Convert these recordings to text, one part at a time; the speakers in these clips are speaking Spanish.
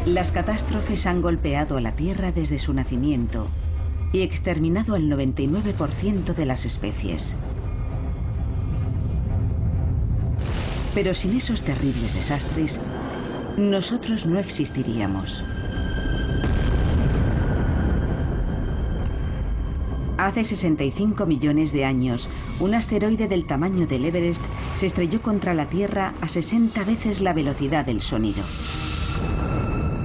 Las catástrofes han golpeado a la Tierra desde su nacimiento y exterminado al 99% de las especies. Pero sin esos terribles desastres, nosotros no existiríamos. Hace 65 millones de años, un asteroide del tamaño del Everest se estrelló contra la Tierra a 60 veces la velocidad del sonido,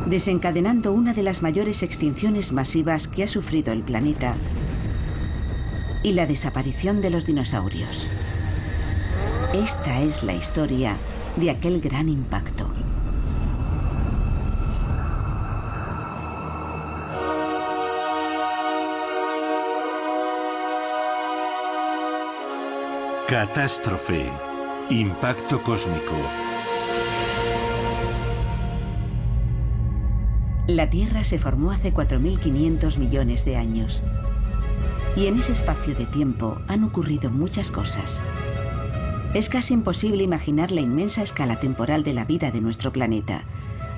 desencadenando una de las mayores extinciones masivas que ha sufrido el planeta y la desaparición de los dinosaurios. Esta es la historia de aquel gran impacto. Catástrofe. Impacto cósmico. La Tierra se formó hace 4.500 millones de años. Y en ese espacio de tiempo han ocurrido muchas cosas. Es casi imposible imaginar la inmensa escala temporal de la vida de nuestro planeta.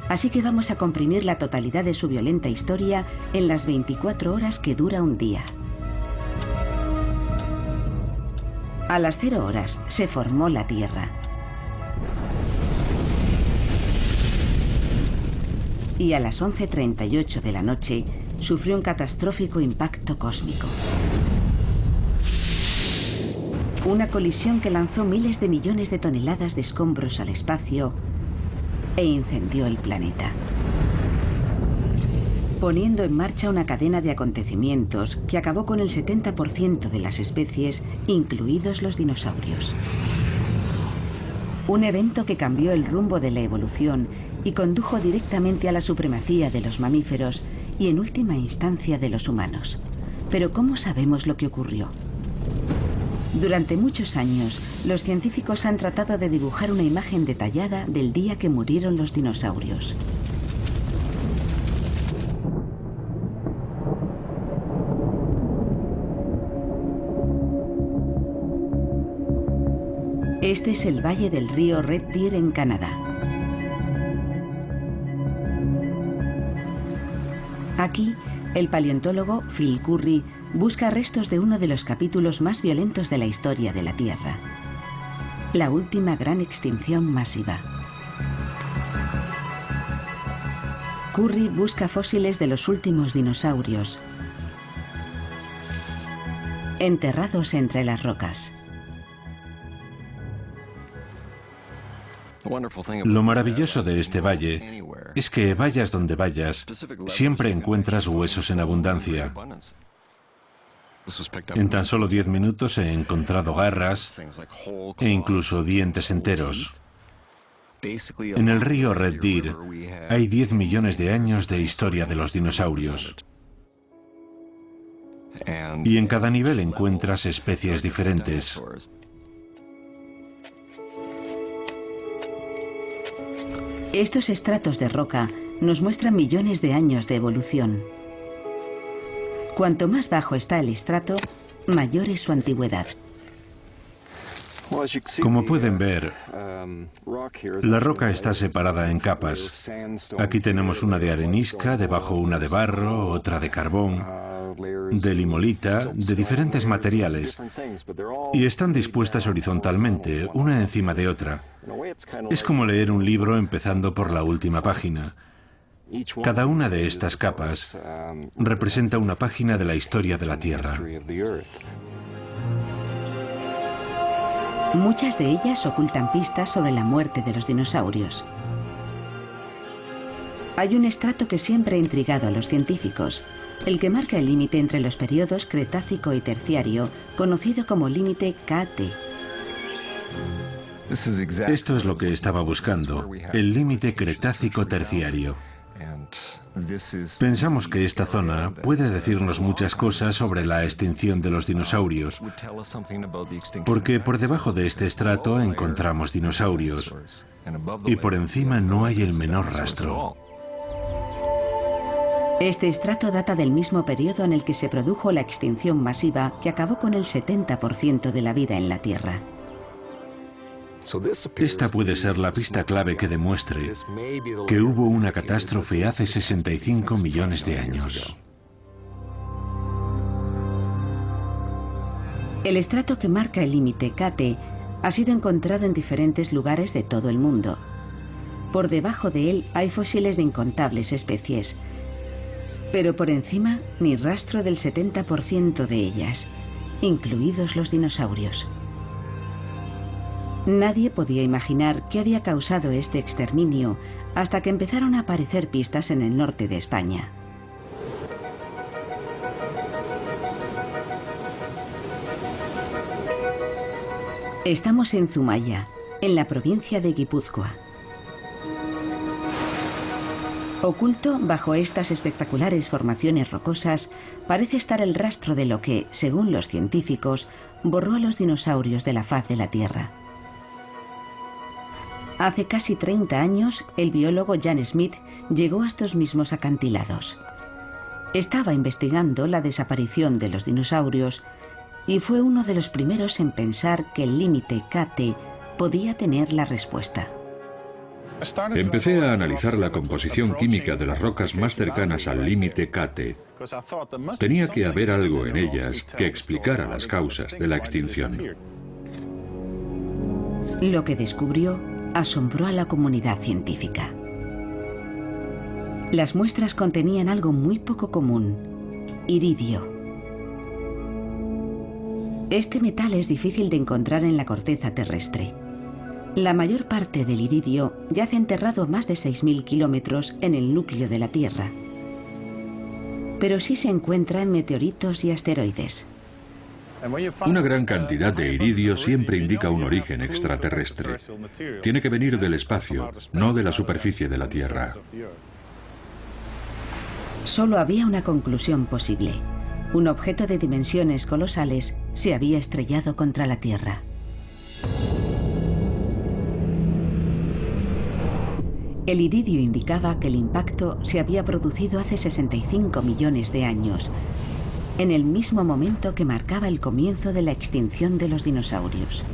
Así que vamos a comprimir la totalidad de su violenta historia en las 24 horas que dura un día. A las 0 horas se formó la Tierra. Y a las 11:38 de la noche sufrió un catastrófico impacto cósmico. Una colisión que lanzó miles de millones de toneladas de escombros al espacio e incendió el planeta, poniendo en marcha una cadena de acontecimientos que acabó con el 70% de las especies, incluidos los dinosaurios. Un evento que cambió el rumbo de la evolución y condujo directamente a la supremacía de los mamíferos y en última instancia de los humanos. Pero ¿cómo sabemos lo que ocurrió? Durante muchos años, los científicos han tratado de dibujar una imagen detallada del día que murieron los dinosaurios. Este es el valle del río Red Deer en Canadá. Aquí, el paleontólogo Phil Currie busca restos de uno de los capítulos más violentos de la historia de la Tierra: la última gran extinción masiva. Currie busca fósiles de los últimos dinosaurios enterrados entre las rocas. Lo maravilloso de este valle es que vayas donde vayas, siempre encuentras huesos en abundancia. En tan solo 10 minutos he encontrado garras e incluso dientes enteros. En el río Red Deer hay 10 millones de años de historia de los dinosaurios. Y en cada nivel encuentras especies diferentes. Estos estratos de roca nos muestran millones de años de evolución. Cuanto más bajo está el estrato, mayor es su antigüedad. Como pueden ver, la roca está separada en capas. Aquí tenemos una de arenisca, debajo una de barro, otra de carbón, de limolita, de diferentes materiales, y están dispuestas horizontalmente, una encima de otra. Es como leer un libro empezando por la última página. Cada una de estas capas representa una página de la historia de la Tierra. Muchas de ellas ocultan pistas sobre la muerte de los dinosaurios. Hay un estrato que siempre ha intrigado a los científicos, el que marca el límite entre los periodos Cretácico y Terciario, conocido como límite KT. Esto es lo que estaba buscando, el límite Cretácico-Terciario. Pensamos que esta zona puede decirnos muchas cosas sobre la extinción de los dinosaurios, porque por debajo de este estrato encontramos dinosaurios, y por encima no hay el menor rastro. Este estrato data del mismo periodo en el que se produjo la extinción masiva que acabó con el 70% de la vida en la Tierra. Esta puede ser la pista clave que demuestre que hubo una catástrofe hace 65 millones de años. El estrato que marca el límite KT ha sido encontrado en diferentes lugares de todo el mundo. Por debajo de él hay fósiles de incontables especies, pero por encima ni rastro del 70% de ellas, incluidos los dinosaurios. Nadie podía imaginar qué había causado este exterminio hasta que empezaron a aparecer pistas en el norte de España. Estamos en Zumaya, en la provincia de Guipúzcoa. Oculto bajo estas espectaculares formaciones rocosas parece estar el rastro de lo que, según los científicos, borró a los dinosaurios de la faz de la Tierra. Hace casi 30 años, el biólogo Jan Smith llegó a estos mismos acantilados. Estaba investigando la desaparición de los dinosaurios y fue uno de los primeros en pensar que el límite KT podía tener la respuesta. Empecé a analizar la composición química de las rocas más cercanas al límite KT. Tenía que haber algo en ellas que explicara las causas de la extinción. Lo que descubrió asombró a la comunidad científica. Las muestras contenían algo muy poco común: iridio. Este metal es difícil de encontrar en la corteza terrestre. La mayor parte del iridio yace enterrado a más de 6.000 kilómetros en el núcleo de la Tierra. Pero sí se encuentra en meteoritos y asteroides. Una gran cantidad de iridio siempre indica un origen extraterrestre. Tiene que venir del espacio, no de la superficie de la Tierra. Solo había una conclusión posible. Un objeto de dimensiones colosales se había estrellado contra la Tierra. El iridio indicaba que el impacto se había producido hace 65 millones de años, en el mismo momento que marcaba el comienzo de la extinción de los dinosaurios.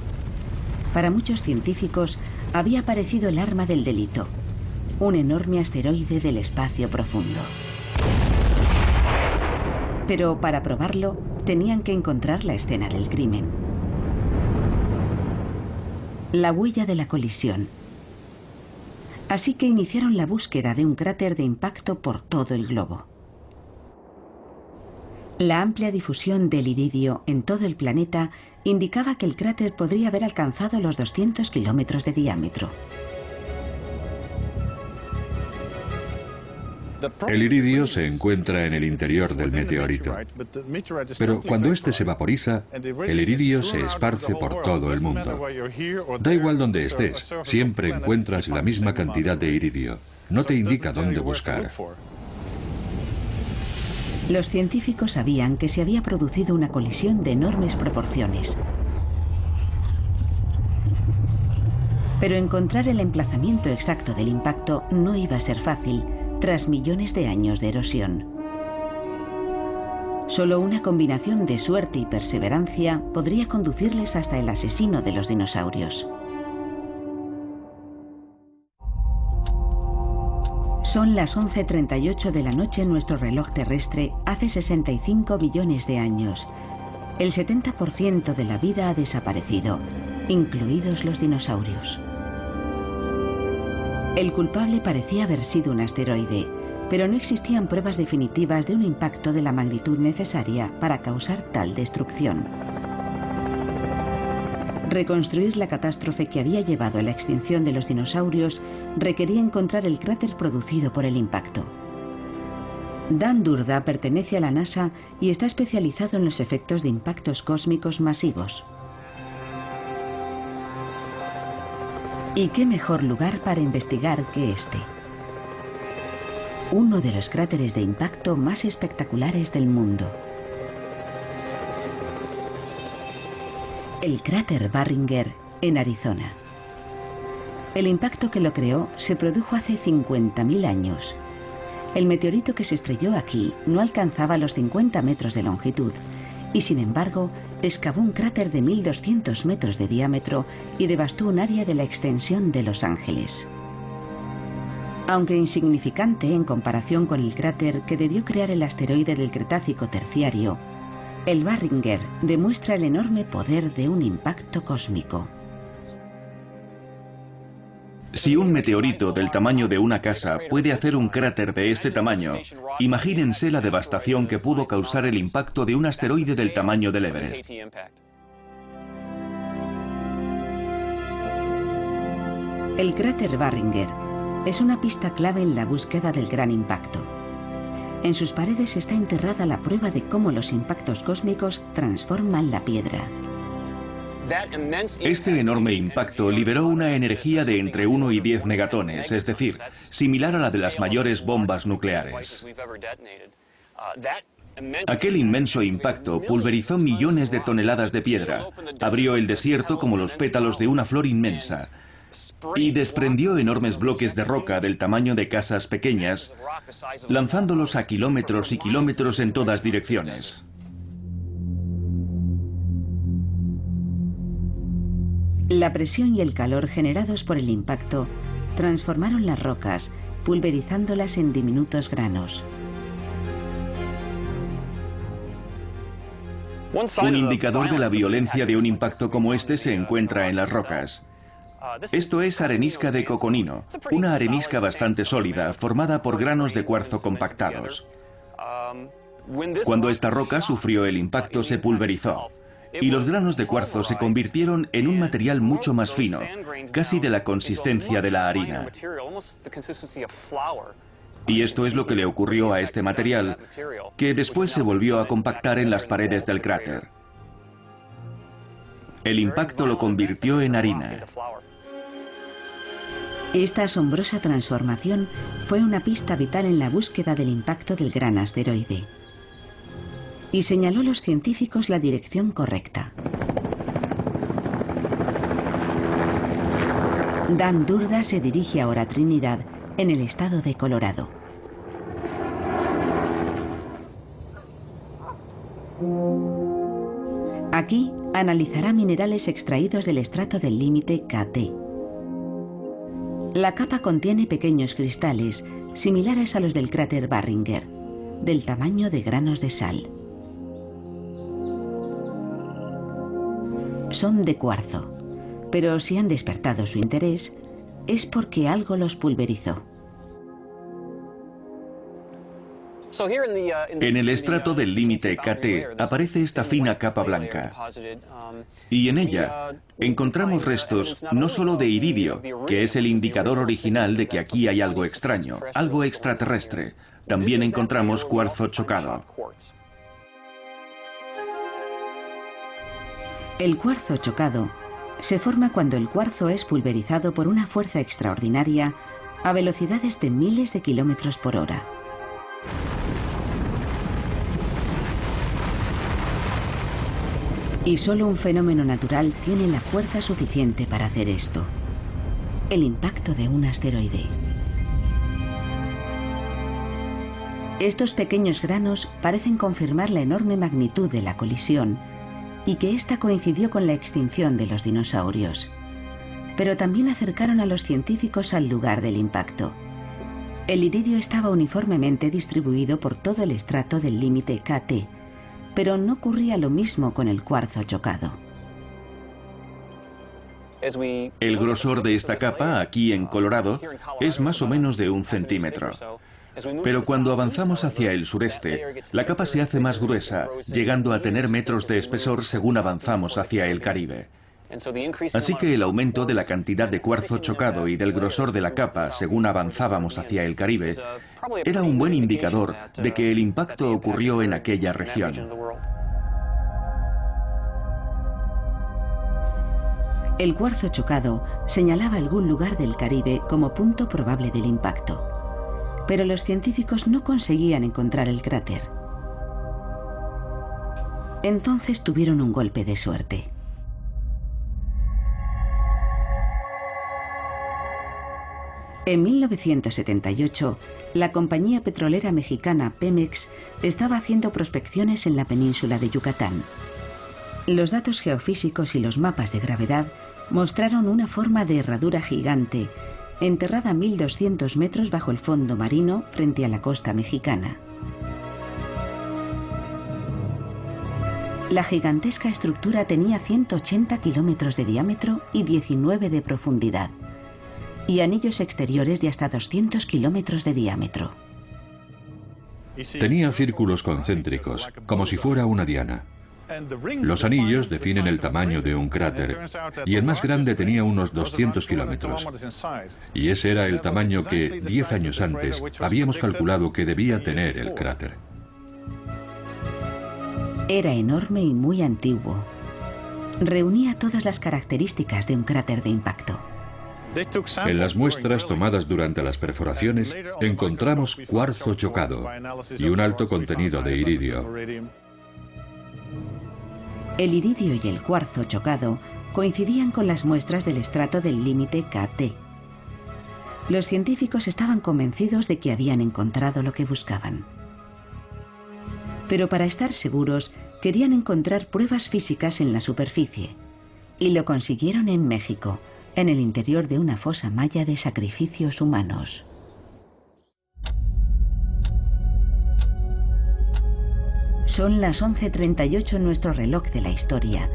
Para muchos científicos había aparecido el arma del delito, un enorme asteroide del espacio profundo. Pero para probarlo, tenían que encontrar la escena del crimen. La huella de la colisión. Así que iniciaron la búsqueda de un cráter de impacto por todo el globo. La amplia difusión del iridio en todo el planeta indicaba que el cráter podría haber alcanzado los 200 kilómetros de diámetro. El iridio se encuentra en el interior del meteorito. Pero cuando éste se vaporiza, el iridio se esparce por todo el mundo. Da igual donde estés, siempre encuentras la misma cantidad de iridio. No te indica dónde buscar. Los científicos sabían que se había producido una colisión de enormes proporciones. Pero encontrar el emplazamiento exacto del impacto no iba a ser fácil, tras millones de años de erosión. Solo una combinación de suerte y perseverancia podría conducirles hasta el asesino de los dinosaurios. Son las 11:38 de la noche en nuestro reloj terrestre hace 65 millones de años. El 70% de la vida ha desaparecido, incluidos los dinosaurios. El culpable parecía haber sido un asteroide, pero no existían pruebas definitivas de un impacto de la magnitud necesaria para causar tal destrucción. Reconstruir la catástrofe que había llevado a la extinción de los dinosaurios requería encontrar el cráter producido por el impacto. Dan Durda pertenece a la NASA y está especializado en los efectos de impactos cósmicos masivos. ¿Y qué mejor lugar para investigar que este? Uno de los cráteres de impacto más espectaculares del mundo. El cráter Barringer, en Arizona. El impacto que lo creó se produjo hace 50.000 años. El meteorito que se estrelló aquí no alcanzaba los 50 metros de longitud y, sin embargo, excavó un cráter de 1200 metros de diámetro y devastó un área de la extensión de Los Ángeles. Aunque insignificante en comparación con el cráter que debió crear el asteroide del Cretácico terciario, el Barringer demuestra el enorme poder de un impacto cósmico. Si un meteorito del tamaño de una casa puede hacer un cráter de este tamaño, imagínense la devastación que pudo causar el impacto de un asteroide del tamaño del Everest. El cráter Barringer es una pista clave en la búsqueda del gran impacto. En sus paredes está enterrada la prueba de cómo los impactos cósmicos transforman la piedra. Este enorme impacto liberó una energía de entre 1 y 10 megatones, es decir, similar a la de las mayores bombas nucleares. Aquel inmenso impacto pulverizó millones de toneladas de piedra, abrió el desierto como los pétalos de una flor inmensa y desprendió enormes bloques de roca del tamaño de casas pequeñas, lanzándolos a kilómetros y kilómetros en todas direcciones. La presión y el calor generados por el impacto transformaron las rocas, pulverizándolas en diminutos granos. Un indicador de la violencia de un impacto como este se encuentra en las rocas. Esto es arenisca de coconino, una arenisca bastante sólida, formada por granos de cuarzo compactados. Cuando esta roca sufrió el impacto, se pulverizó, y los granos de cuarzo se convirtieron en un material mucho más fino, casi de la consistencia de la harina. Y esto es lo que le ocurrió a este material, que después se volvió a compactar en las paredes del cráter. El impacto lo convirtió en harina. Esta asombrosa transformación fue una pista vital en la búsqueda del impacto del gran asteroide. Y señaló a los científicos la dirección correcta. Dan Durda se dirige ahora a Trinidad, en el estado de Colorado. Aquí analizará minerales extraídos del estrato del límite KT. La capa contiene pequeños cristales, similares a los del cráter Barringer, del tamaño de granos de sal. Son de cuarzo, pero si han despertado su interés, es porque algo los pulverizó. En el estrato del límite KT aparece esta fina capa blanca, y en ella encontramos restos no solo de iridio, que es el indicador original de que aquí hay algo extraño, algo extraterrestre. También encontramos cuarzo chocado. El cuarzo chocado se forma cuando el cuarzo es pulverizado por una fuerza extraordinaria a velocidades de miles de kilómetros por hora. Y solo un fenómeno natural tiene la fuerza suficiente para hacer esto: el impacto de un asteroide. Estos pequeños granos parecen confirmar la enorme magnitud de la colisión y que ésta coincidió con la extinción de los dinosaurios. Pero también acercaron a los científicos al lugar del impacto. El iridio estaba uniformemente distribuido por todo el estrato del límite KT, pero no ocurría lo mismo con el cuarzo chocado. El grosor de esta capa, aquí en Colorado, es más o menos de 1 centímetro. Pero cuando avanzamos hacia el sureste, la capa se hace más gruesa, llegando a tener metros de espesor según avanzamos hacia el Caribe. Así que el aumento de la cantidad de cuarzo chocado y del grosor de la capa según avanzábamos hacia el Caribe era un buen indicador de que el impacto ocurrió en aquella región. El cuarzo chocado señalaba algún lugar del Caribe como punto probable del impacto, pero los científicos no conseguían encontrar el cráter. Entonces tuvieron un golpe de suerte. En 1978, la compañía petrolera mexicana Pemex estaba haciendo prospecciones en la península de Yucatán. Los datos geofísicos y los mapas de gravedad mostraron una forma de herradura gigante, enterrada a 1200 metros bajo el fondo marino frente a la costa mexicana. La gigantesca estructura tenía 180 kilómetros de diámetro y 19 de profundidad, y anillos exteriores de hasta 200 kilómetros de diámetro. Tenía círculos concéntricos, como si fuera una diana. Los anillos definen el tamaño de un cráter, y el más grande tenía unos 200 kilómetros. Y ese era el tamaño que, 10 años antes, habíamos calculado que debía tener el cráter. Era enorme y muy antiguo. Reunía todas las características de un cráter de impacto. En las muestras tomadas durante las perforaciones encontramos cuarzo chocado y un alto contenido de iridio. El iridio y el cuarzo chocado coincidían con las muestras del estrato del límite KT. Los científicos estaban convencidos de que habían encontrado lo que buscaban. Pero para estar seguros, querían encontrar pruebas físicas en la superficie. Y lo consiguieron en México, en el interior de una fosa maya de sacrificios humanos. Son las 11:38 en nuestro reloj de la historia,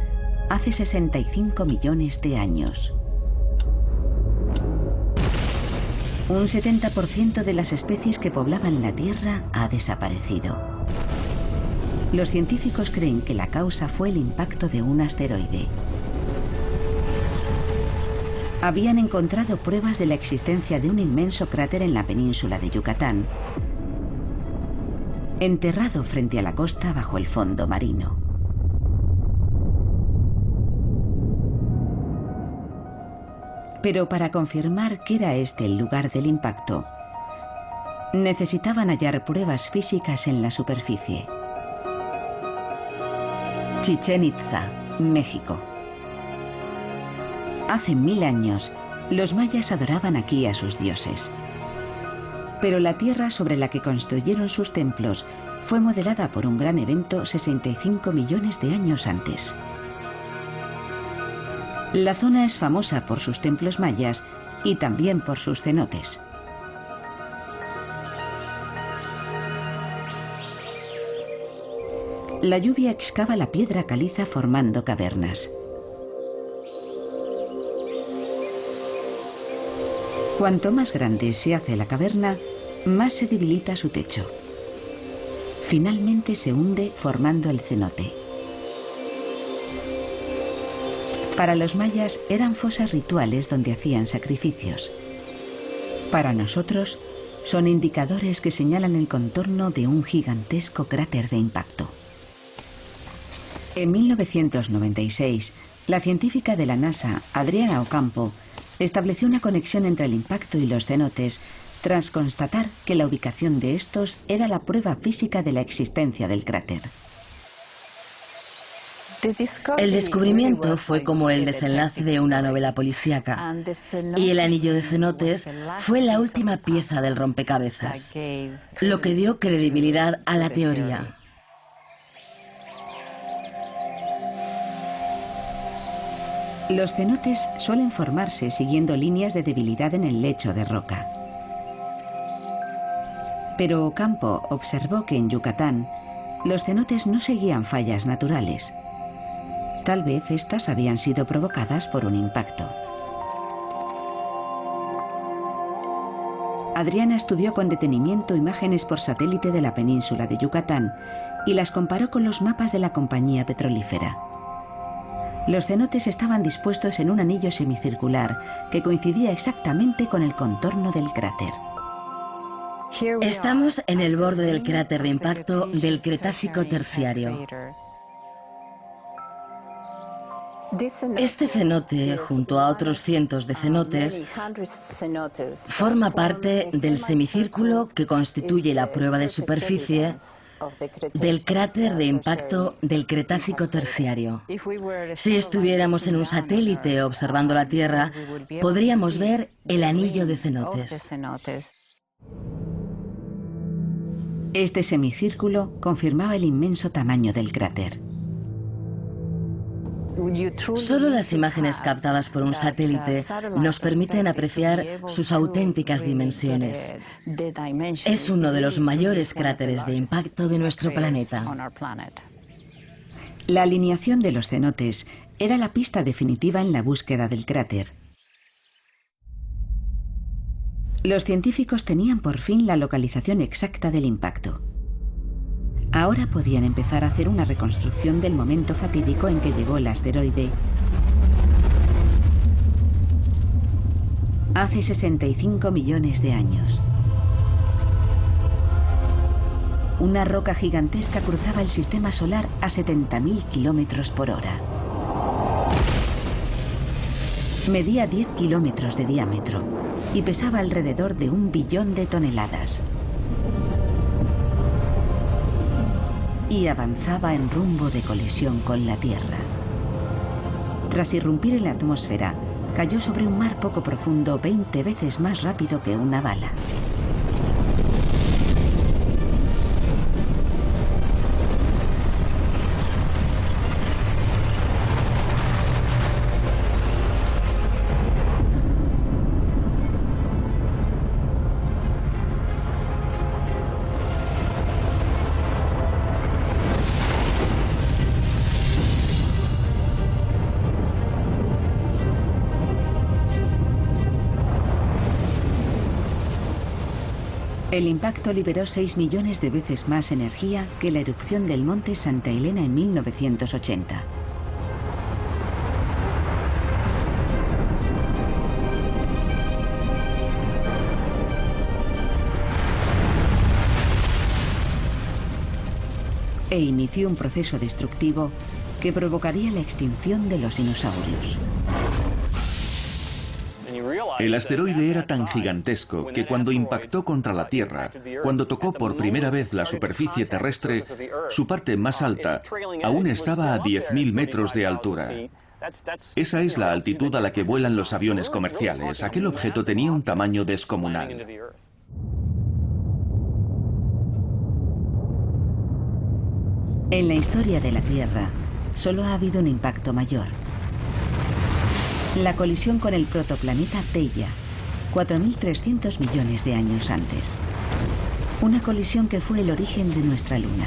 hace 65 millones de años. Un 70% de las especies que poblaban la Tierra ha desaparecido. Los científicos creen que la causa fue el impacto de un asteroide. Habían encontrado pruebas de la existencia de un inmenso cráter en la península de Yucatán, enterrado frente a la costa bajo el fondo marino. Pero para confirmar que era este el lugar del impacto, necesitaban hallar pruebas físicas en la superficie. Chichén Itzá, México. Hace 1000 años, los mayas adoraban aquí a sus dioses. Pero la tierra sobre la que construyeron sus templos fue modelada por un gran evento 65 millones de años antes. La zona es famosa por sus templos mayas y también por sus cenotes. La lluvia excava la piedra caliza formando cavernas. Cuanto más grande se hace la caverna, más se debilita su techo. Finalmente se hunde formando el cenote. Para los mayas eran fosas rituales donde hacían sacrificios. Para nosotros, son indicadores que señalan el contorno de un gigantesco cráter de impacto. En 1996, la científica de la NASA, Adriana Ocampo, estableció una conexión entre el impacto y los cenotes, tras constatar que la ubicación de estos era la prueba física de la existencia del cráter. El descubrimiento fue como el desenlace de una novela policíaca, y el anillo de cenotes fue la última pieza del rompecabezas, lo que dio credibilidad a la teoría. Los cenotes suelen formarse siguiendo líneas de debilidad en el lecho de roca. Pero Ocampo observó que en Yucatán los cenotes no seguían fallas naturales. Tal vez estas habían sido provocadas por un impacto. Adriana estudió con detenimiento imágenes por satélite de la península de Yucatán y las comparó con los mapas de la compañía petrolífera. Los cenotes estaban dispuestos en un anillo semicircular que coincidía exactamente con el contorno del cráter. Estamos en el borde del cráter de impacto del Cretácico Terciario. Este cenote, junto a otros cientos de cenotes, forma parte del semicírculo que constituye la prueba de superficie del cráter de impacto del Cretácico Terciario. Si estuviéramos en un satélite observando la Tierra, podríamos ver el anillo de cenotes. Este semicírculo confirmaba el inmenso tamaño del cráter. Solo las imágenes captadas por un satélite nos permiten apreciar sus auténticas dimensiones. Es uno de los mayores cráteres de impacto de nuestro planeta. La alineación de los cenotes era la pista definitiva en la búsqueda del cráter. Los científicos tenían por fin la localización exacta del impacto. Ahora podían empezar a hacer una reconstrucción del momento fatídico en que llegó el asteroide hace 65 millones de años. Una roca gigantesca cruzaba el sistema solar a 70.000 kilómetros por hora. Medía 10 kilómetros de diámetro y pesaba alrededor de 1 billón de toneladas. Y avanzaba en rumbo de colisión con la Tierra. Tras irrumpir en la atmósfera, cayó sobre un mar poco profundo 20 veces más rápido que una bala. El impacto liberó 6 millones de veces más energía que la erupción del monte Santa Elena en 1980. E inició un proceso destructivo que provocaría la extinción de los dinosaurios. El asteroide era tan gigantesco que cuando impactó contra la Tierra, cuando tocó por primera vez la superficie terrestre, su parte más alta aún estaba a 10.000 metros de altura. Esa es la altitud a la que vuelan los aviones comerciales. Aquel objeto tenía un tamaño descomunal. En la historia de la Tierra, solo ha habido un impacto mayor. La colisión con el protoplaneta Theia, 4.300 millones de años antes. Una colisión que fue el origen de nuestra Luna.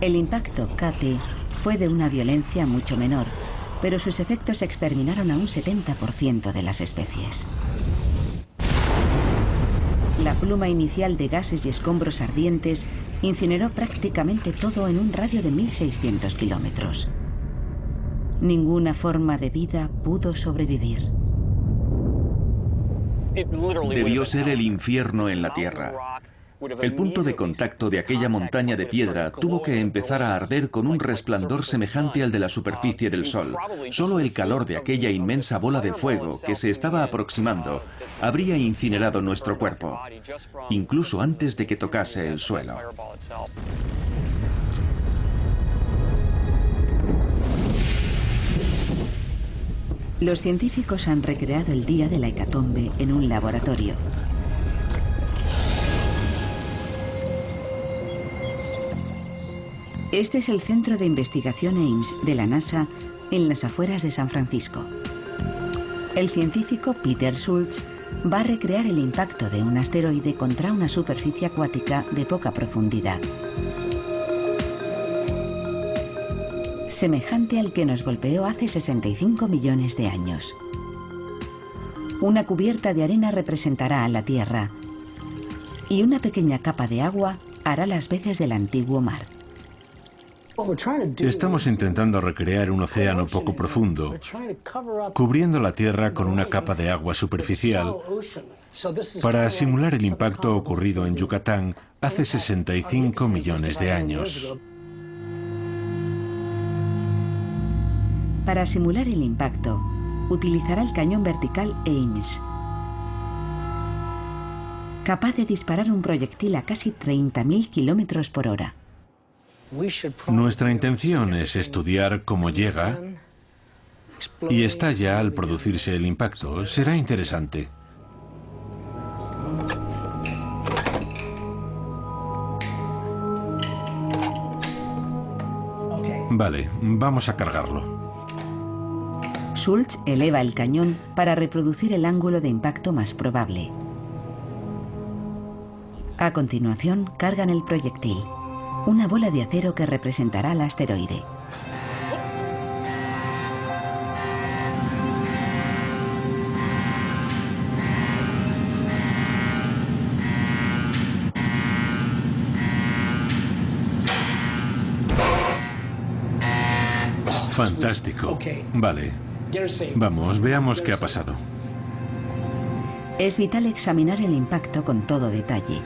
El impacto KT fue de una violencia mucho menor, pero sus efectos exterminaron a un 70% de las especies. La pluma inicial de gases y escombros ardientes incineró prácticamente todo en un radio de 1.600 kilómetros. Ninguna forma de vida pudo sobrevivir. Debió ser el infierno en la Tierra. El punto de contacto de aquella montaña de piedra tuvo que empezar a arder con un resplandor semejante al de la superficie del Sol. Solo el calor de aquella inmensa bola de fuego que se estaba aproximando habría incinerado nuestro cuerpo, incluso antes de que tocase el suelo. Los científicos han recreado el día de la hecatombe en un laboratorio. Este es el Centro de Investigación Ames de la NASA en las afueras de San Francisco. El científico Peter Schultz va a recrear el impacto de un asteroide contra una superficie acuática de poca profundidad, semejante al que nos golpeó hace 65 millones de años. Una cubierta de arena representará a la Tierra y una pequeña capa de agua hará las veces del antiguo mar. Estamos intentando recrear un océano poco profundo, cubriendo la Tierra con una capa de agua superficial para simular el impacto ocurrido en Yucatán hace 65 millones de años. Para simular el impacto, utilizará el cañón vertical Ames, capaz de disparar un proyectil a casi 30.000 kilómetros por hora. Nuestra intención es estudiar cómo llega y estalla al producirse el impacto. Será interesante. Vale, vamos a cargarlo. Schultz eleva el cañón para reproducir el ángulo de impacto más probable. A continuación, cargan el proyectil, una bola de acero que representará al asteroide. Fantástico. Vale. Vamos, veamos qué ha pasado. Es vital examinar el impacto con todo detalle.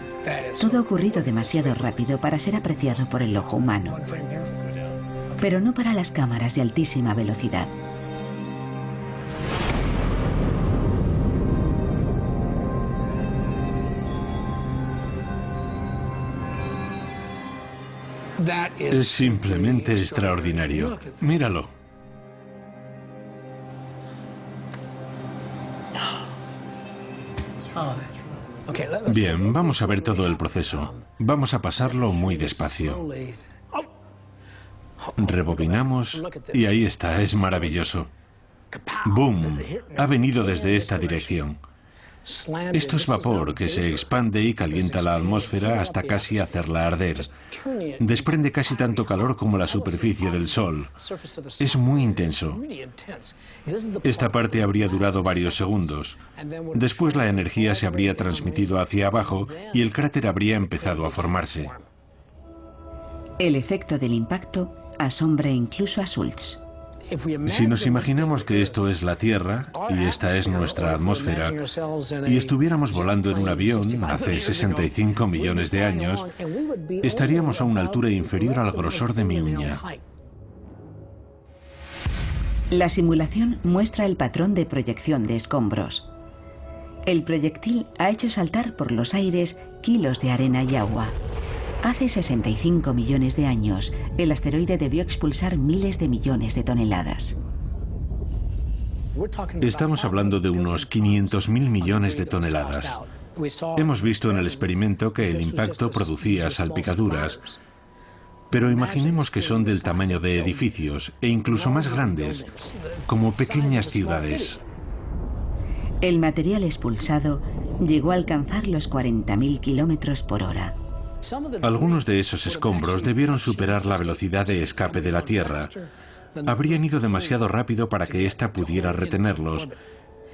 Todo ha ocurrido demasiado rápido para ser apreciado por el ojo humano, pero no para las cámaras de altísima velocidad. Es simplemente extraordinario. Míralo. Bien, vamos a ver todo el proceso. Vamos a pasarlo muy despacio. Rebobinamos y ahí está, es maravilloso. ¡Boom! Ha venido desde esta dirección. Esto es vapor que se expande y calienta la atmósfera hasta casi hacerla arder. Desprende casi tanto calor como la superficie del Sol. Es muy intenso. Esta parte habría durado varios segundos. Después la energía se habría transmitido hacia abajo y el cráter habría empezado a formarse. El efecto del impacto asombra incluso a Schultz. Si nos imaginamos que esto es la Tierra y esta es nuestra atmósfera y estuviéramos volando en un avión hace 65 millones de años, estaríamos a una altura inferior al grosor de mi uña. La simulación muestra el patrón de proyección de escombros. El proyectil ha hecho saltar por los aires kilos de arena y agua. Hace 65 millones de años, el asteroide debió expulsar miles de millones de toneladas. Estamos hablando de unos 500.000 millones de toneladas. Hemos visto en el experimento que el impacto producía salpicaduras, pero imaginemos que son del tamaño de edificios e incluso más grandes, como pequeñas ciudades. El material expulsado llegó a alcanzar los 40.000 kilómetros por hora. Algunos de esos escombros debieron superar la velocidad de escape de la Tierra. Habrían ido demasiado rápido para que ésta pudiera retenerlos,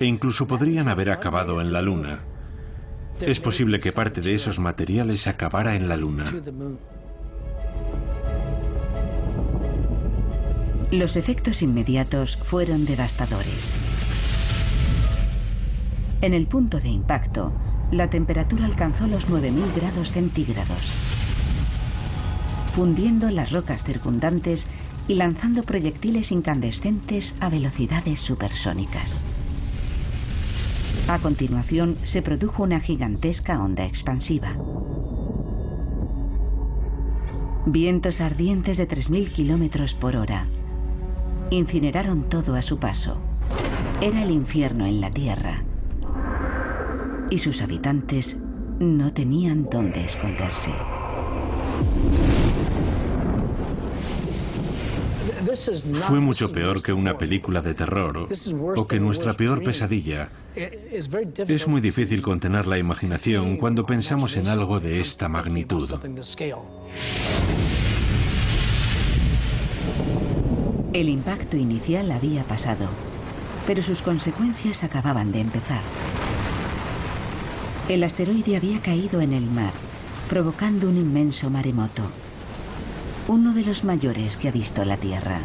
e incluso podrían haber acabado en la Luna. Es posible que parte de esos materiales acabara en la Luna. Los efectos inmediatos fueron devastadores. En el punto de impacto, la temperatura alcanzó los 9.000 grados centígrados, fundiendo las rocas circundantes y lanzando proyectiles incandescentes a velocidades supersónicas. A continuación, se produjo una gigantesca onda expansiva. Vientos ardientes de 3.000 kilómetros por hora incineraron todo a su paso. Era el infierno en la Tierra. Y sus habitantes no tenían dónde esconderse. Fue mucho peor que una película de terror o que nuestra peor pesadilla. Es muy difícil contener la imaginación cuando pensamos en algo de esta magnitud. El impacto inicial había pasado, pero sus consecuencias acababan de empezar. El asteroide había caído en el mar, provocando un inmenso maremoto, uno de los mayores que ha visto la Tierra.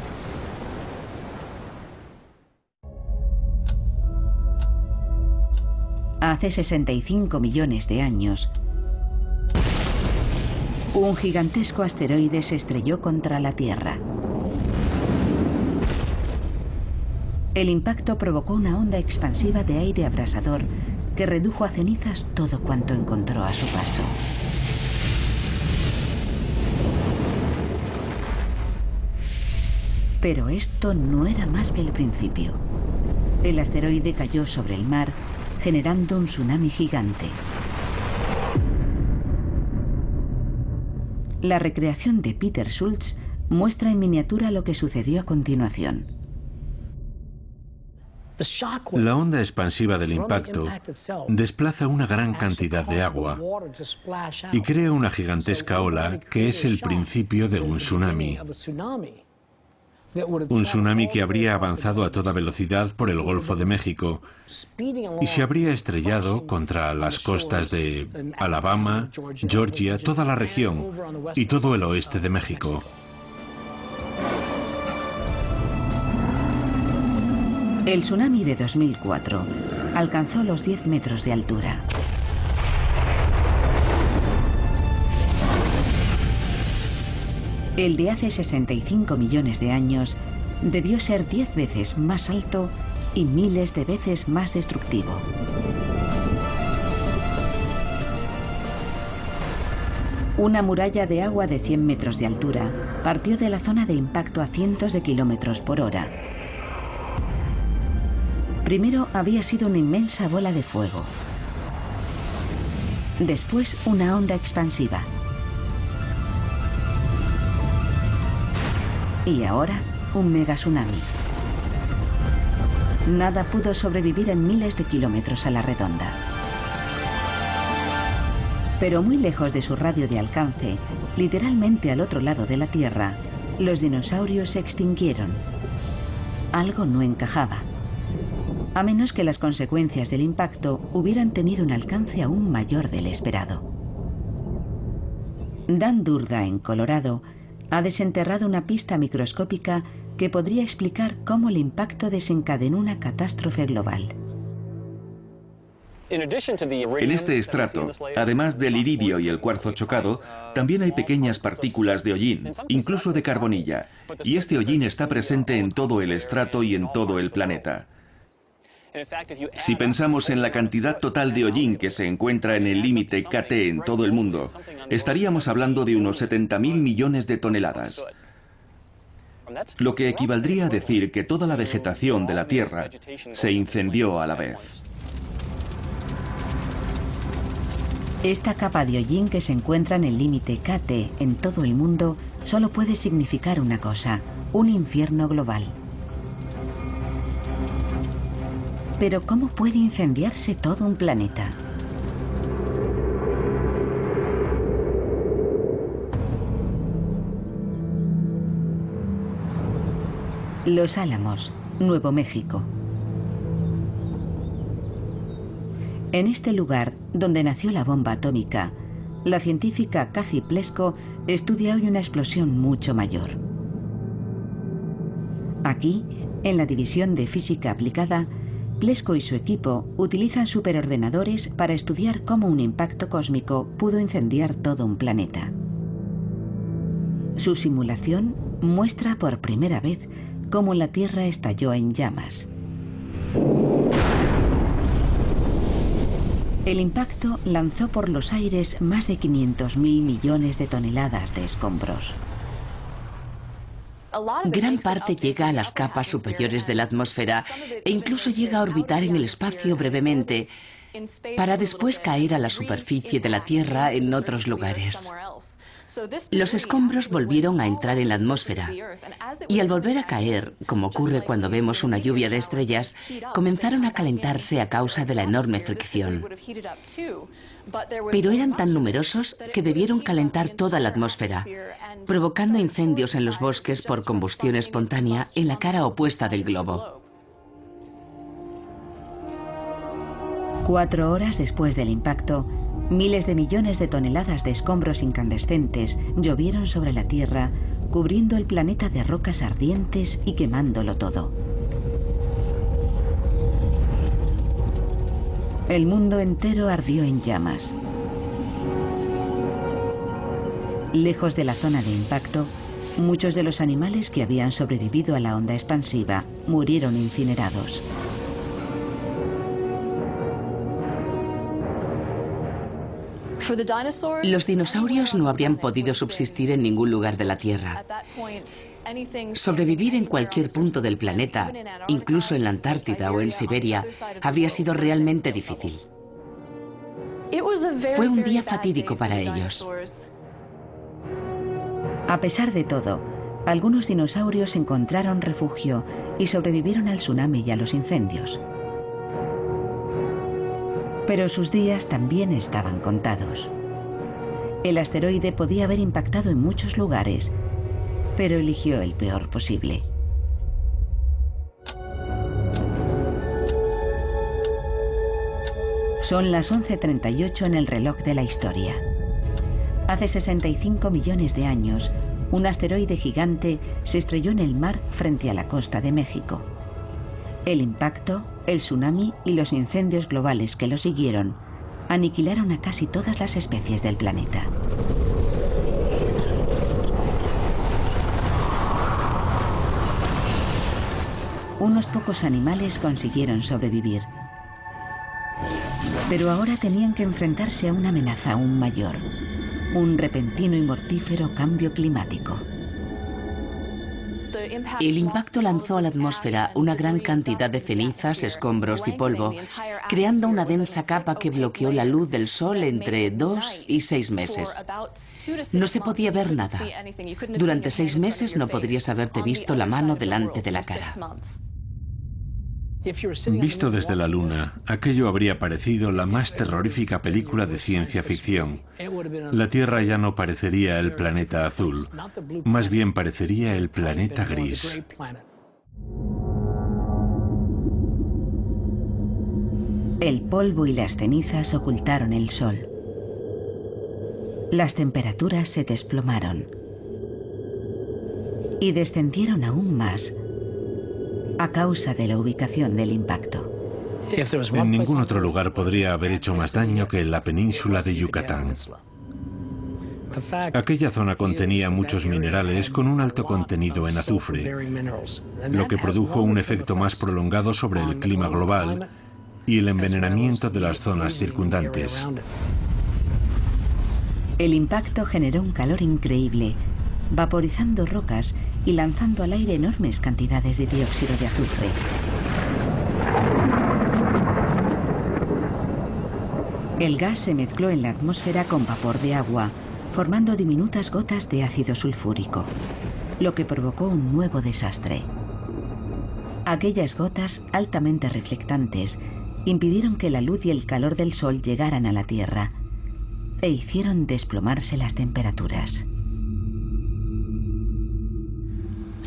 Hace 65 millones de años, un gigantesco asteroide se estrelló contra la Tierra. El impacto provocó una onda expansiva de aire abrasador que redujo a cenizas todo cuanto encontró a su paso. Pero esto no era más que el principio. El asteroide cayó sobre el mar, generando un tsunami gigante. La recreación de Peter Schultz muestra en miniatura lo que sucedió a continuación. La onda expansiva del impacto desplaza una gran cantidad de agua y crea una gigantesca ola que es el principio de un tsunami. Un tsunami que habría avanzado a toda velocidad por el Golfo de México y se habría estrellado contra las costas de Alabama, Georgia, toda la región y todo el oeste de México. El tsunami de 2004 alcanzó los 10 metros de altura. El de hace 65 millones de años debió ser 10 veces más alto y miles de veces más destructivo. Una muralla de agua de 100 metros de altura partió de la zona de impacto a cientos de kilómetros por hora. Primero había sido una inmensa bola de fuego. Después una onda expansiva. Y ahora un mega tsunami. Nada pudo sobrevivir en miles de kilómetros a la redonda. Pero muy lejos de su radio de alcance, literalmente al otro lado de la Tierra, los dinosaurios se extinguieron. Algo no encajaba. A menos que las consecuencias del impacto hubieran tenido un alcance aún mayor del esperado. Dan Durga, en Colorado, ha desenterrado una pista microscópica que podría explicar cómo el impacto desencadenó una catástrofe global. En este estrato, además del iridio y el cuarzo chocado, también hay pequeñas partículas de hollín, incluso de carbonilla, y este hollín está presente en todo el estrato y en todo el planeta. Si pensamos en la cantidad total de hollín que se encuentra en el límite KT en todo el mundo, estaríamos hablando de unos 70.000 millones de toneladas. Lo que equivaldría a decir que toda la vegetación de la Tierra se incendió a la vez. Esta capa de hollín que se encuentra en el límite KT en todo el mundo solo puede significar una cosa: un infierno global. Pero ¿cómo puede incendiarse todo un planeta? Los Álamos, Nuevo México. En este lugar, donde nació la bomba atómica, la científica Kathy Plesko estudia hoy una explosión mucho mayor. Aquí, en la División de Física Aplicada, Plesko y su equipo utilizan superordenadores para estudiar cómo un impacto cósmico pudo incendiar todo un planeta. Su simulación muestra por primera vez cómo la Tierra estalló en llamas. El impacto lanzó por los aires más de 500.000 millones de toneladas de escombros. Gran parte llega a las capas superiores de la atmósfera e incluso llega a orbitar en el espacio brevemente, para después caer a la superficie de la Tierra en otros lugares. Los escombros volvieron a entrar en la atmósfera y al volver a caer, como ocurre cuando vemos una lluvia de estrellas, comenzaron a calentarse a causa de la enorme fricción. Pero eran tan numerosos que debieron calentar toda la atmósfera, provocando incendios en los bosques por combustión espontánea en la cara opuesta del globo. 4 horas después del impacto, miles de millones de toneladas de escombros incandescentes llovieron sobre la Tierra, cubriendo el planeta de rocas ardientes y quemándolo todo. El mundo entero ardió en llamas. Lejos de la zona de impacto, muchos de los animales que habían sobrevivido a la onda expansiva murieron incinerados. Los dinosaurios no habrían podido subsistir en ningún lugar de la Tierra. Sobrevivir en cualquier punto del planeta, incluso en la Antártida o en Siberia, habría sido realmente difícil. Fue un día fatídico para ellos. A pesar de todo, Algunos dinosaurios encontraron refugio y sobrevivieron al tsunami y a los incendios. Pero sus días también estaban contados. El asteroide podía haber impactado en muchos lugares, pero eligió el peor posible. Son las 11:38 en el reloj de la historia. Hace 65 millones de años, un asteroide gigante se estrelló en el mar frente a la costa de México. El impacto, el tsunami y los incendios globales que lo siguieron aniquilaron a casi todas las especies del planeta. Unos pocos animales consiguieron sobrevivir, pero ahora tenían que enfrentarse a una amenaza aún mayor: un repentino y mortífero cambio climático. El impacto lanzó a la atmósfera una gran cantidad de cenizas, escombros y polvo, creando una densa capa que bloqueó la luz del sol entre 2 y 6 meses. No se podía ver nada. Durante 6 meses no podrías haberte visto la mano delante de la cara. Visto desde la Luna, aquello habría parecido la más terrorífica película de ciencia ficción. La Tierra ya no parecería el planeta azul, más bien parecería el planeta gris. El polvo y las cenizas ocultaron el sol. Las temperaturas se desplomaron y descendieron aún más a causa de la ubicación del impacto. En ningún otro lugar podría haber hecho más daño que en la península de Yucatán. Aquella zona contenía muchos minerales con un alto contenido en azufre, lo que produjo un efecto más prolongado sobre el clima global y el envenenamiento de las zonas circundantes. El impacto generó un calor increíble, vaporizando rocas y lanzando al aire enormes cantidades de dióxido de azufre. El gas se mezcló en la atmósfera con vapor de agua, formando diminutas gotas de ácido sulfúrico, lo que provocó un nuevo desastre. Aquellas gotas, altamente reflectantes, impidieron que la luz y el calor del sol llegaran a la Tierra e hicieron desplomarse las temperaturas.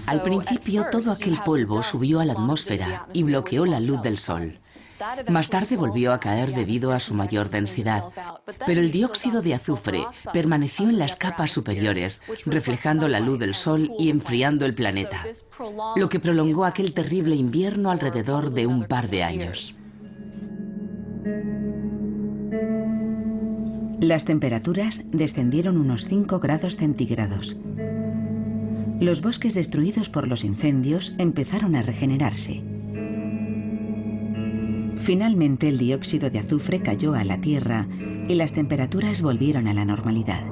Al principio, todo aquel polvo subió a la atmósfera y bloqueó la luz del sol. Más tarde volvió a caer debido a su mayor densidad, pero el dióxido de azufre permaneció en las capas superiores, reflejando la luz del sol y enfriando el planeta, lo que prolongó aquel terrible invierno alrededor de un par de años. Las temperaturas descendieron unos 5 grados centígrados. Los bosques destruidos por los incendios empezaron a regenerarse. Finalmente, el dióxido de azufre cayó a la Tierra y las temperaturas volvieron a la normalidad.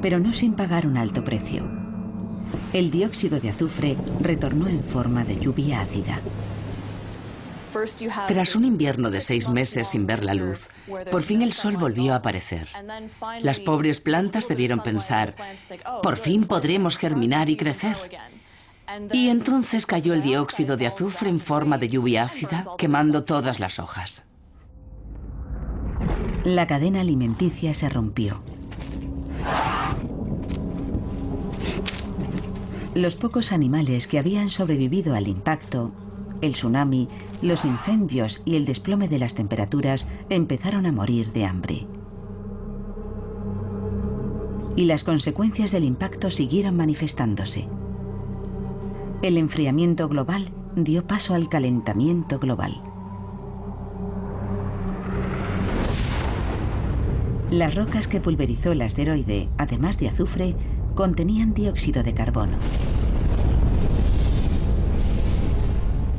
Pero no sin pagar un alto precio. El dióxido de azufre retornó en forma de lluvia ácida. Tras un invierno de 6 meses sin ver la luz, por fin el sol volvió a aparecer. Las pobres plantas debieron pensar: por fin podremos germinar y crecer. Y entonces cayó el dióxido de azufre en forma de lluvia ácida, quemando todas las hojas. La cadena alimenticia se rompió. Los pocos animales que habían sobrevivido al impacto, el tsunami, los incendios y el desplome de las temperaturas empezaron a morir de hambre. Y las consecuencias del impacto siguieron manifestándose. El enfriamiento global dio paso al calentamiento global. Las rocas que pulverizó el asteroide, además de azufre, contenían dióxido de carbono.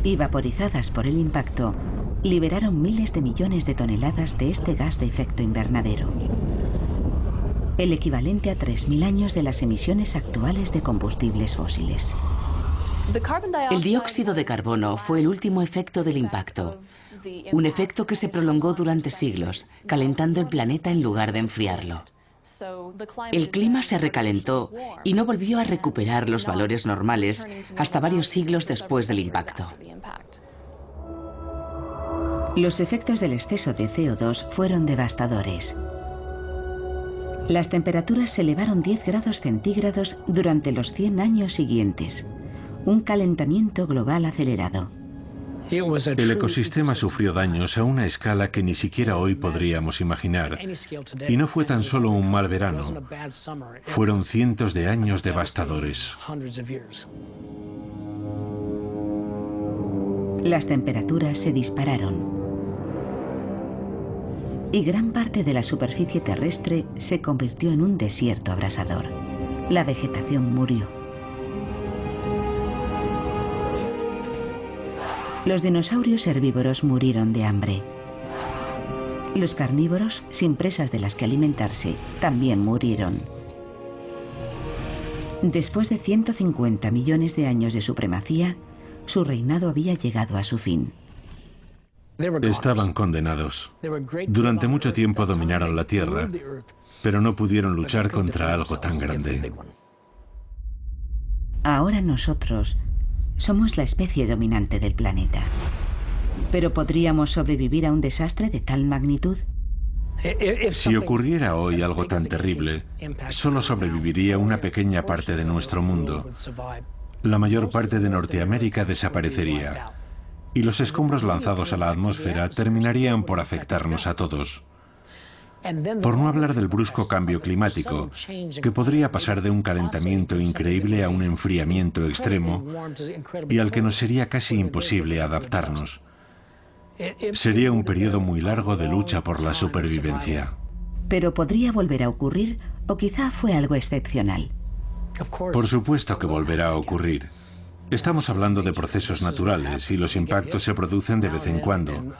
Y vaporizadas por el impacto, liberaron miles de millones de toneladas de este gas de efecto invernadero, el equivalente a 3000 años de las emisiones actuales de combustibles fósiles. El dióxido de carbono fue el último efecto del impacto, un efecto que se prolongó durante siglos, calentando el planeta en lugar de enfriarlo. El clima se recalentó y no volvió a recuperar los valores normales hasta varios siglos después del impacto. Los efectos del exceso de CO2 fueron devastadores. Las temperaturas se elevaron 10 grados centígrados durante los 100 años siguientes. Un calentamiento global acelerado. El ecosistema sufrió daños a una escala que ni siquiera hoy podríamos imaginar. Y no fue tan solo un mal verano. Fueron cientos de años devastadores. Las temperaturas se dispararon. Y gran parte de la superficie terrestre se convirtió en un desierto abrasador. La vegetación murió. Los dinosaurios herbívoros murieron de hambre. Los carnívoros, sin presas de las que alimentarse, también murieron. Después de 150 millones de años de supremacía, su reinado había llegado a su fin. Estaban condenados. Durante mucho tiempo dominaron la Tierra, pero no pudieron luchar contra algo tan grande. Ahora nosotros somos la especie dominante del planeta. ¿Pero podríamos sobrevivir a un desastre de tal magnitud? Si ocurriera hoy algo tan terrible, solo sobreviviría una pequeña parte de nuestro mundo. La mayor parte de Norteamérica desaparecería. Y los escombros lanzados a la atmósfera terminarían por afectarnos a todos. Por no hablar del brusco cambio climático, que podría pasar de un calentamiento increíble a un enfriamiento extremo y al que nos sería casi imposible adaptarnos. Sería un periodo muy largo de lucha por la supervivencia. Pero podría volver a ocurrir, o quizá fue algo excepcional. Por supuesto que volverá a ocurrir. Estamos hablando de procesos naturales y los impactos se producen de vez en cuando.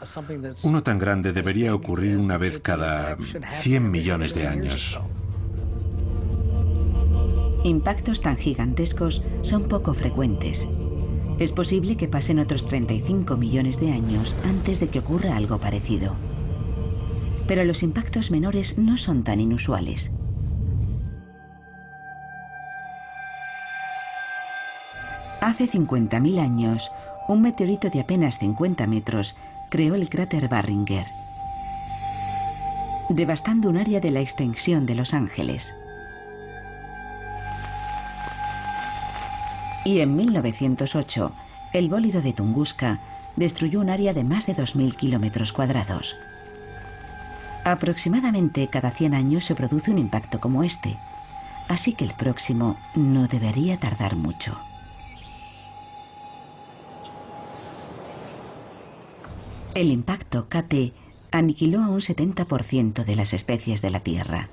Uno tan grande debería ocurrir una vez cada 100 millones de años. Impactos tan gigantescos son poco frecuentes. Es posible que pasen otros 35 millones de años antes de que ocurra algo parecido. Pero los impactos menores no son tan inusuales. Hace 50.000 años, un meteorito de apenas 50 metros creó el cráter Barringer, devastando un área de la extensión de Los Ángeles. Y en 1908, el bólido de Tunguska destruyó un área de más de 2.000 kilómetros cuadrados. Aproximadamente cada 100 años se produce un impacto como este, así que el próximo no debería tardar mucho. El impacto KT aniquiló a un 70% de las especies de la Tierra.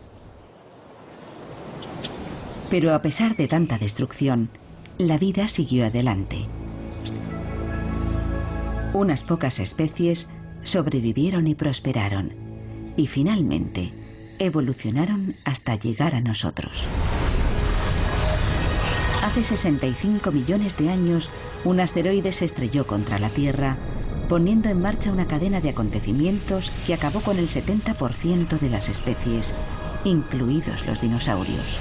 Pero a pesar de tanta destrucción, la vida siguió adelante. Unas pocas especies sobrevivieron y prosperaron, y finalmente evolucionaron hasta llegar a nosotros. Hace 65 millones de años, un asteroide se estrelló contra la Tierra, poniendo en marcha una cadena de acontecimientos que acabó con el 70% de las especies, incluidos los dinosaurios.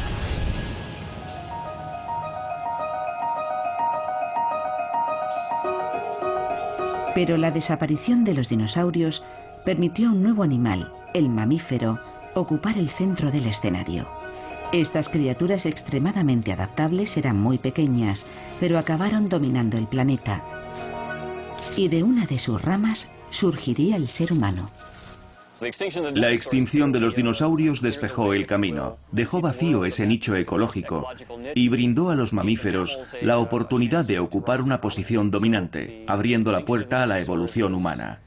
Pero la desaparición de los dinosaurios permitió a un nuevo animal, el mamífero, ocupar el centro del escenario. Estas criaturas extremadamente adaptables eran muy pequeñas, pero acabaron dominando el planeta. Y de una de sus ramas surgiría el ser humano. La extinción de los dinosaurios despejó el camino, dejó vacío ese nicho ecológico y brindó a los mamíferos la oportunidad de ocupar una posición dominante, abriendo la puerta a la evolución humana.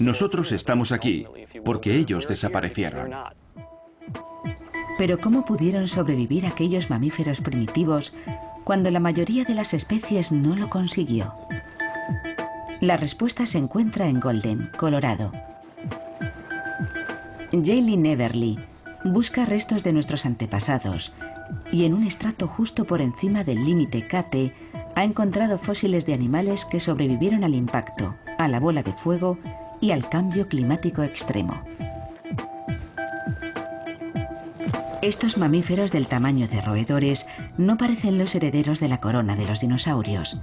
Nosotros estamos aquí porque ellos desaparecieron. Pero ¿cómo pudieron sobrevivir aquellos mamíferos primitivos cuando la mayoría de las especies no lo consiguió? La respuesta se encuentra en Golden, Colorado. Jaylin Everly busca restos de nuestros antepasados y en un estrato justo por encima del límite KT ha encontrado fósiles de animales que sobrevivieron al impacto, a la bola de fuego y al cambio climático extremo. Estos mamíferos del tamaño de roedores no parecen los herederos de la corona de los dinosaurios,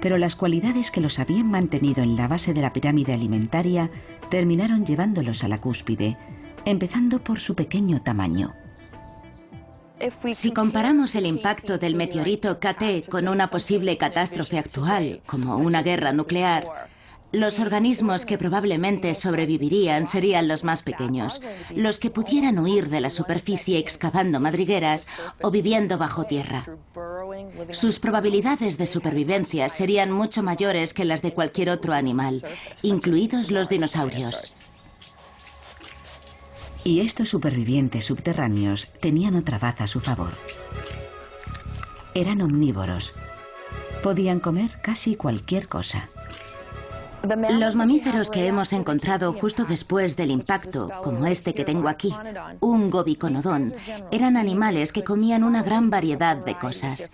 pero las cualidades que los habían mantenido en la base de la pirámide alimentaria terminaron llevándolos a la cúspide, empezando por su pequeño tamaño. Si comparamos el impacto del meteorito KT con una posible catástrofe actual, como una guerra nuclear, los organismos que probablemente sobrevivirían serían los más pequeños, los que pudieran huir de la superficie excavando madrigueras o viviendo bajo tierra. Sus probabilidades de supervivencia serían mucho mayores que las de cualquier otro animal, incluidos los dinosaurios. Y estos supervivientes subterráneos tenían otra baza a su favor. Eran omnívoros. Podían comer casi cualquier cosa. Los mamíferos que hemos encontrado justo después del impacto, como este que tengo aquí, un gobiconodón, eran animales que comían una gran variedad de cosas.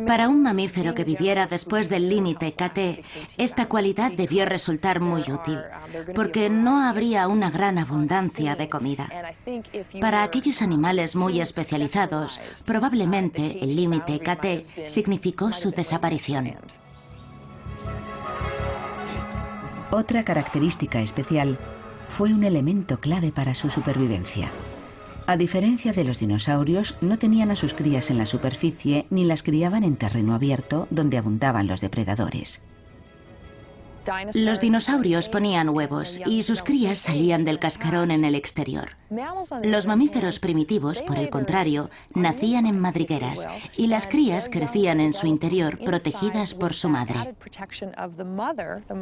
Para un mamífero que viviera después del límite KT, esta cualidad debió resultar muy útil, porque no habría una gran abundancia de comida. Para aquellos animales muy especializados, probablemente el límite KT significó su desaparición. Otra característica especial fue un elemento clave para su supervivencia. A diferencia de los dinosaurios, no tenían a sus crías en la superficie ni las criaban en terreno abierto donde abundaban los depredadores. Los dinosaurios ponían huevos y sus crías salían del cascarón en el exterior. Los mamíferos primitivos, por el contrario, nacían en madrigueras y las crías crecían en su interior protegidas por su madre.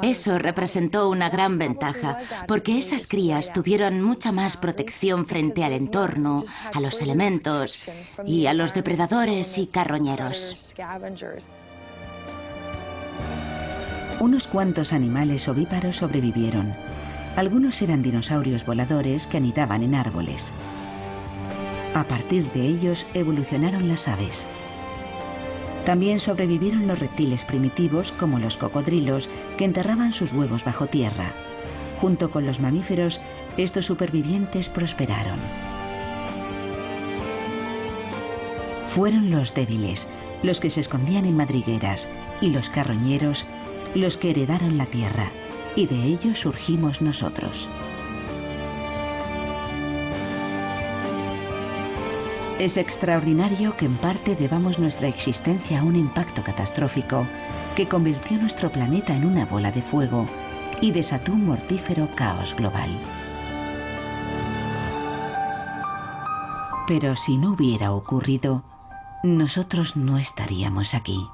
Eso representó una gran ventaja, porque esas crías tuvieron mucha más protección frente al entorno, a los elementos y a los depredadores y carroñeros. Unos cuantos animales ovíparos sobrevivieron. Algunos eran dinosaurios voladores que anidaban en árboles. A partir de ellos evolucionaron las aves. También sobrevivieron los reptiles primitivos, como los cocodrilos, que enterraban sus huevos bajo tierra. Junto con los mamíferos, estos supervivientes prosperaron. Fueron los débiles, los que se escondían en madrigueras, y los carroñeros, los que heredaron la tierra, y de ellos surgimos nosotros. Es extraordinario que en parte debamos nuestra existencia a un impacto catastrófico que convirtió nuestro planeta en una bola de fuego y desató un mortífero caos global. Pero si no hubiera ocurrido, nosotros no estaríamos aquí.